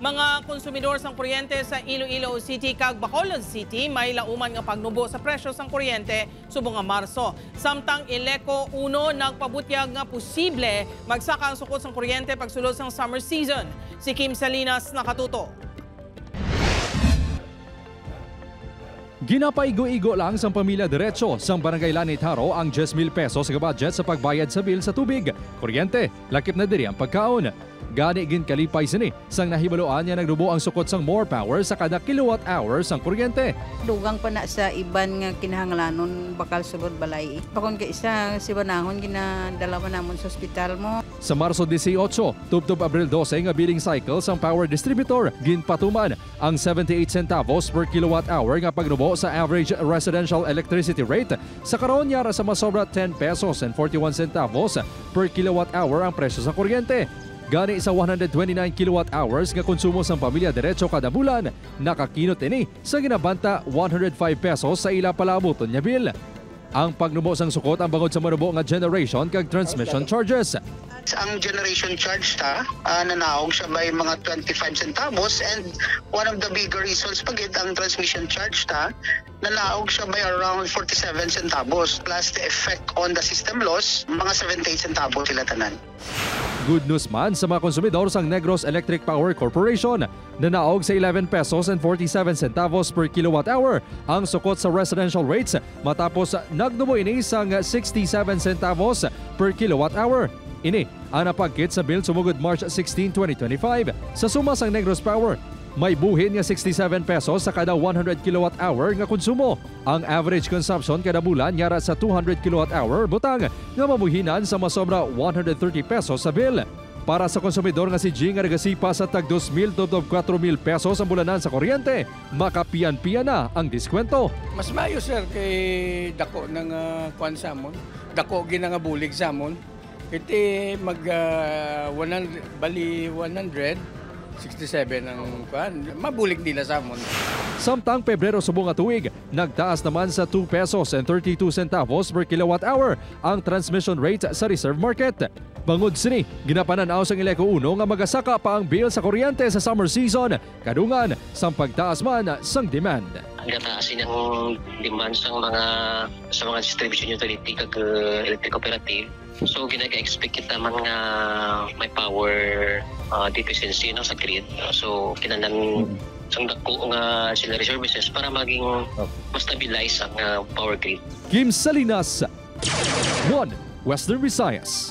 Mga konsumidor sang kuryente sa Iloilo City kag Bacolod City may lauman nga pagnubo sa presyo sang kuryente subong nga Marso. Samtang Ileco 1 nagpabutyag nga posible magsaka ang sukot sang kuryente pagsulod sang summer season. Si Kim Salinas nakatuto. Ginapaigo-igo lang sa pamilya diretso sang Barangay Lanit Haro ang 10,000 pesos sa budget sa pagbayad sa bill sa tubig, kuryente, lakip na diri ang pagkaon. Gani gin kalipay sini sang nahibaloan niya nagrubo ang sukot sang more power sa kada kilowatt hour sang kuryente. Dugang pa na sa iban nga kinahanglanon bakal sulod balay. Pakon ka isa si banahon ginadala man namon sa ospital mo. Sa Marso 18, tubtob Abril 12 nga billing cycle sang power distributor ginpatuman ang 78 centavos per kilowatt hour nga pagrubo sa average residential electricity rate sa karon yara sa masobra 10 pesos and 41 centavos per kilowatt hour ang presyo sa kuryente. Gani sa 129 kilowatt hours nga konsumo sang pamilya diretso kada bulan, nakakinot ini sa ginabanta 105 pesos sa ila palabuton nya bill. Ang pagnubo sang sukot ang bangod sa manubo nga generation kag transmission charges. Ang generation charge nanaog siya by mga 25 centavos, and one of the bigger reasons pagit ang transmission charge nanaog siya by around 47 centavos plus the effect on the system loss mga 78 centavos sila tanan. Good news man sa mga konsumidor sang Negros Electric Power Corporation. Nanaog sa 11 pesos and 47 centavos per kilowatt hour ang sukot sa residential rates matapos nagnubo ini sang 67 centavos per kilowatt hour. Ini ang napagkit sa bill sumugod March 16, 2025. Sa suma sang Negros Power, may buhin nga 67 pesos sa kada 100 kilowatt hour nga konsumo. Ang average consumption kada bulan yara sa 200 kilowatt hour butang nga mabuhinan sa masobra 130 pesos sa bill. Para sa konsumidor nga si G nga nagasipa sa tag 2,000 to 4,000 pesos ang bulanan sa kuryente, makapian-pian na ang diskwento. Mas mayo sir kay dako ng kwan samon, dako ginanga bulig samon. Iti mag 100 bali 167 ang kwan, mabulig nila samon. Samtang Pebrero subong nga tuig, nagtaas naman sa 2 pesos and 32 centavos per kilowatt hour ang transmission rate sa reserve market. Bangod sini, ginapananaw sang Ileco 1 nga magasaka pa ang bill sa kuryente sa summer season, kadungan sang pagtaas man sang demand. Ang gataasin ang demand sa mga distribution utility kag electric cooperative. So ginaga-expect kita mga may power deficiency sa grid. So kinahanglan sang dako nga auxiliary services para maging ma-stabilize ang power grid. Kim Salinas, 1 Western Visayas.